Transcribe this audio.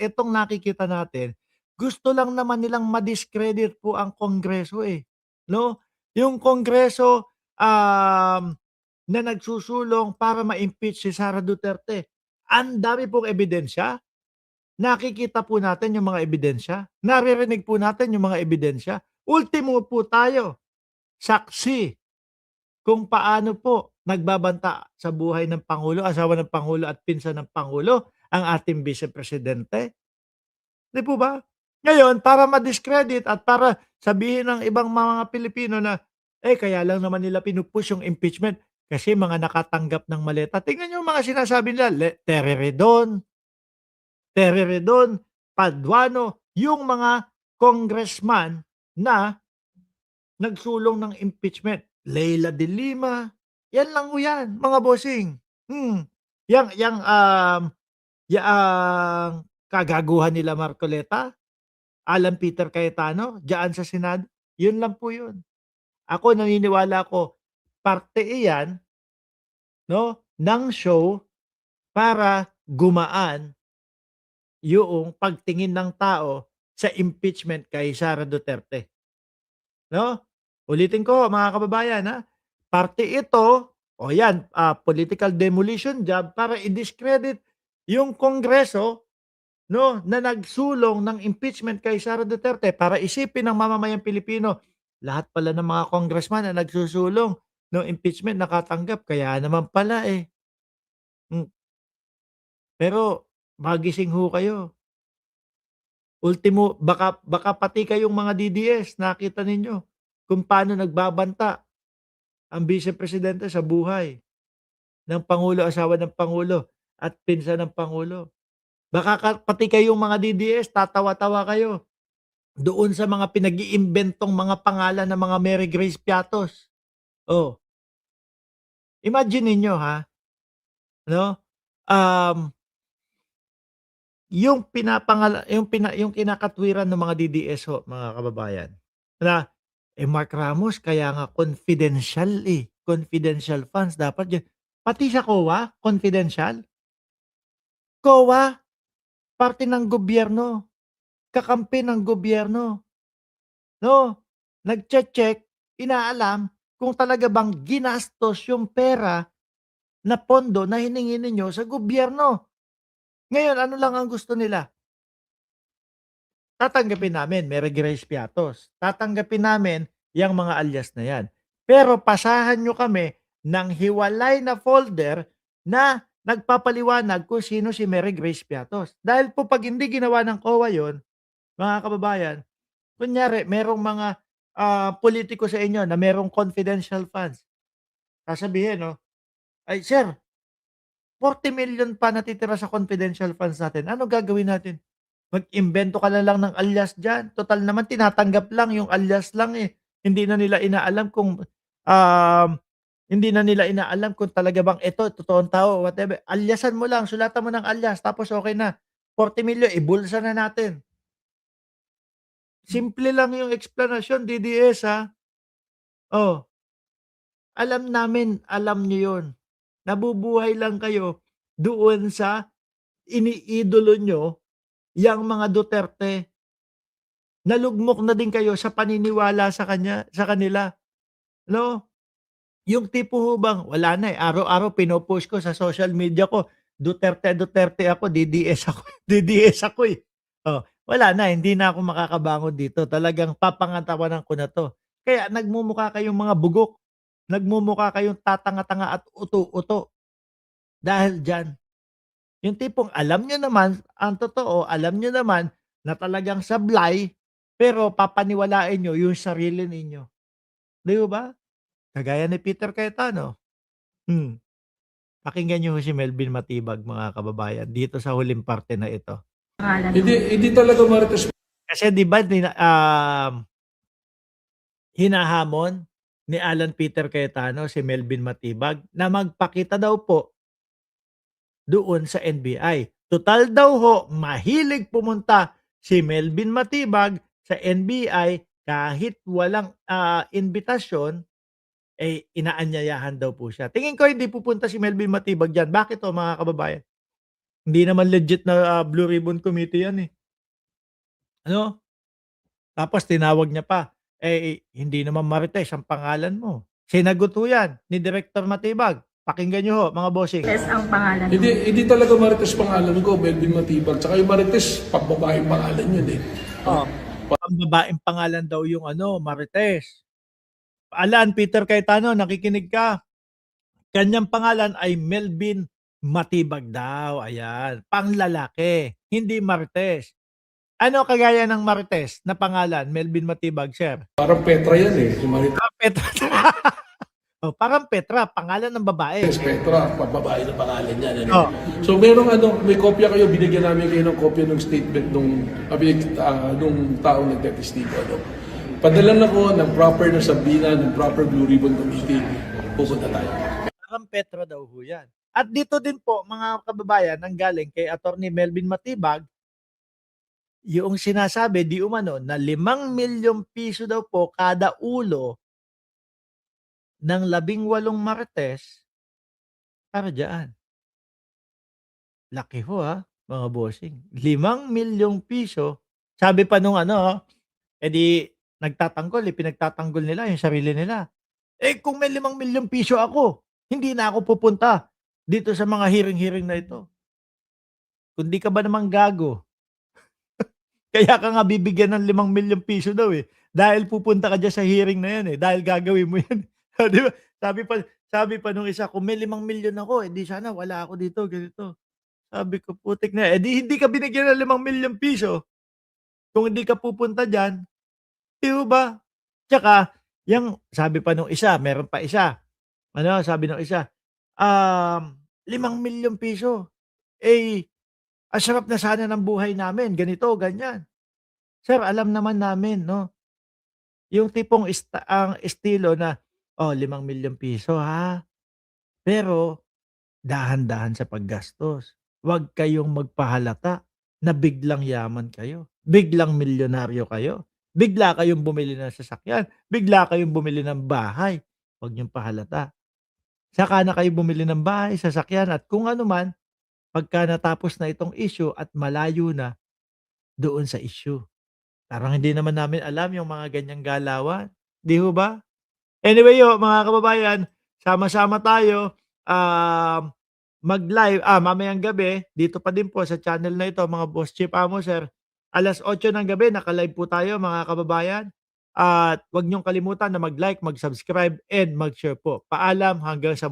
itong nakikita natin, gusto lang naman nilang ma-discredit po ang Kongreso, eh, 'no? Yung Kongreso, na nagsusulong para ma-impeach si Sara Duterte. Ang dami pong ebidensya, nakikita po natin yung mga ebidensya, naririnig po natin yung mga ebidensya. Ultimo po tayo, saksi kung paano po nagbabanta sa buhay ng pangulo, asawa ng pangulo at pinsan ng pangulo, ang ating Vice Presidente, 'di po ba? Ngayon para ma-discredit at para sabihin ng ibang mga Pilipino na, kaya lang naman nila pinu-push yung impeachment kasi mga nakatanggap ng maleta. Tingnan niyo yung mga sinasabi nila, Terry Redon, Paduano, yung mga congressman na nagsulong ng impeachment. Leila de Lima, yan lang ho yan, mga bossing. Yang, yaang kagaguhan nila Marcoleta, Alan Peter Cayetano, diyaan sa Senado, yun lang po yun. Ako naniniwala ako, parte iyan 'no, ng show para gumaan yoong pagtingin ng tao sa impeachment kay Sara Duterte, 'no? Ulitin ko mga kababayan, parte ito o yan, political demolition job para i-discredit yung Kongreso 'no, na nagsulong ng impeachment kay Sara Duterte para isipin ng mamamayang Pilipino, lahat pala ng mga congressman na nagsusulong ng impeachment nakatanggap kaya naman pala, eh. Hmm, pero magising ho kayo. Ultimo baka baka pati kayong mga DDS nakita ninyo kung paano nagbabanta ang Vice Presidente sa buhay ng pangulo, asawa ng pangulo at pinsan ng pangulo. Baka pati kayong mga DDS tatawa-tawa kayo doon sa mga pinag-iimbentong mga pangalan ng mga Mary Grace Piatos. Oh, imagine ninyo, 'no, um, yung kinakatwiran ng mga DDS ho, mga kababayan, na, Mark Ramos kaya nga confidential, confidential funds dapat diyan. Pati sa COA confidential? COA parte ng gobyerno, kakampi ng gobyerno, 'no? Nagche-check, inaalam kung talaga bang ginastos yung pera na pondo na hiningi ninyo sa gobyerno. Ngayon ano lang ang gusto nila, tatanggapin namin Mary Grace Piatos, tatanggapin namin yang mga alias na yan. Pero pasahan niyo kami ng hiwalay na folder na nagpapaliwanag kung sino si Mary Grace Piatos. Dahil po 'pag hindi ginawa ng COA yun, mga kababayan, kunyari merong mga, politiko sa inyo na merong confidential funds, sasabihin 'no, "Ay sir, 40 million pa natitira sa confidential funds natin, ano gagawin natin?" Mag-imbento ka na lang ng alias diyan, total naman tinatanggap lang yung alias lang, eh. Hindi na nila inaalam kung, hindi na nila inaalam kung talaga bang ito totoong tao o whatever. Aliasan mo lang, sulatan mo ng alias tapos okey na. 40 million ibulsa na natin. Simple lang yung eksplanasyon DDS, Oh, alam namin, alam niyo yun. Nabubuhay lang kayo doon sa iniidolo niyo, yang mga Duterte. Nalugmok na din kayo sa paniniwala sa kanila, 'no? Yung tipo ho bang wala na, araw-araw pino-post ko sa social media ko, Duterte, Duterte ako, DDS ako, DDS ako, eh. Oh, wala na, hindi na ako makakabangon dito, talagang papangatawanan ko na 'to. Kaya nagmumukha kayong mga bugok, nagmumukha kayong tatanga-tanga at uto-uto dahil diyan. Yung tipong alam niyo naman ang totoo, alam niyo naman na talagang sablay, pero papaniwalain niyo yung sarili ninyo, 'di ba? Kagaya ni Peter Cayetano, hmm, pakinggan niyo ho si Melvin Matibag mga kababayan dito sa huling parte na ito. Hindi talaga marites. Kasi 'di ba hinahamon ni Alan Peter Cayetano si Melvin Matibag na magpakita daw po doon sa NBI. Tutal daw ho, mahilig pumunta si Melvin Matibag sa NBI kahit walang, imbitasyon, inaanyayahan daw po siya. Tingin ko hindi pupunta si Melvin Matibag diyan. Bakit ho mga kababayan? Hindi naman legit na, Blue Ribbon Committee yan, eh, ano? Tapos tinawag niya pa, hindi naman Marites ang pangalan mo. Sinagot ho yan ni Director Matibag. Pakinggan niyo ho, mga bossing. Marites ang pangalan mo. Hindi talaga Marites pangalan ko, Melvin Matibag. Tsaka yung Marites, pagbabaeng pangalan yun eh. Oh, ang babaeng pangalan daw yung ano, Marites. Alan Peter Cayetano, nakikinig ka? Kanyang pangalan ay Melvin Matibag daw, ayan. Panglalaki, hindi Marites. Ano kagaya ng Marites na pangalan, Melvin Matibag, sir? Parang Petra yan eh, si Marites Ah, Petra. Oh, parang Petra, pangalan ng babae. Petra, pagbabae na pangalan yan. Oh. So may kopya kayo, binigyan namin kayo ng kopya ng statement nung taong nagtestigo. Padala na ko ng proper na Sabina, ng proper Blue Ribbon Committee, pupunta tayo. Parang Petra daw ho yan. At dito din po, mga kababayan, nanggaling kay Attorney Melvin Matibag, yung sinasabi, di umano, na 5 milyong piso daw po kada ulo ng 18 Marites para dyan. Laki ho mga bossing. 5 milyong piso. Sabi pa nung ano, edi nagtatanggol, pinagtatanggol nila yung sarili nila. Kung may 5 milyong piso ako, hindi na ako pupunta dito sa mga hearing-hearing na ito. Kundi ka ba namang gago? Kaya ka nga bibigyan ng 5 milyong piso daw dahil pupunta ka diyan sa hearing na yan dahil gagawin mo yan. Di ba? Sabi pa nung isa, kung may 5 milyon ako, di sana wala ako dito, ganito. Sabi ko, putik na, di hindi ka binigyan ng 5 milyong piso kung hindi ka pupunta diyan, di ba? Tsaka, sabi pa nung isa, meron pa isa. Ano, sabi nung isa, 5 milyong piso. Ang sarap na sana ng buhay namin, ganito, ganyan. Sir, alam naman namin, no? Yung tipong ang estilo na, 5 milyong piso ha, pero dahan-dahan sa paggastos. Huwag kayong magpahalata na biglang yaman kayo, biglang milyonaryo kayo, bigla kayong bumili ng sasakyan, bigla kayong bumili ng bahay. Huwag niyong pahalata. Saka na kayo bumili ng bahay, sasakyan at kung ano man, pagka natapos na itong issue at malayo na doon sa issue. Parang hindi naman namin alam yung mga ganyang galawan, 'di ho ba? Anyway mga kababayan, sama-sama tayo, mag-live mamayang gabi dito pa din po sa channel na ito mga Boss Chip Amo Sir. 8:00 ng gabi naka-live po tayo mga kababayan. At 'wag niyong kalimutan na mag-like, mag-subscribe and mag-share po. Paalam hanggang sa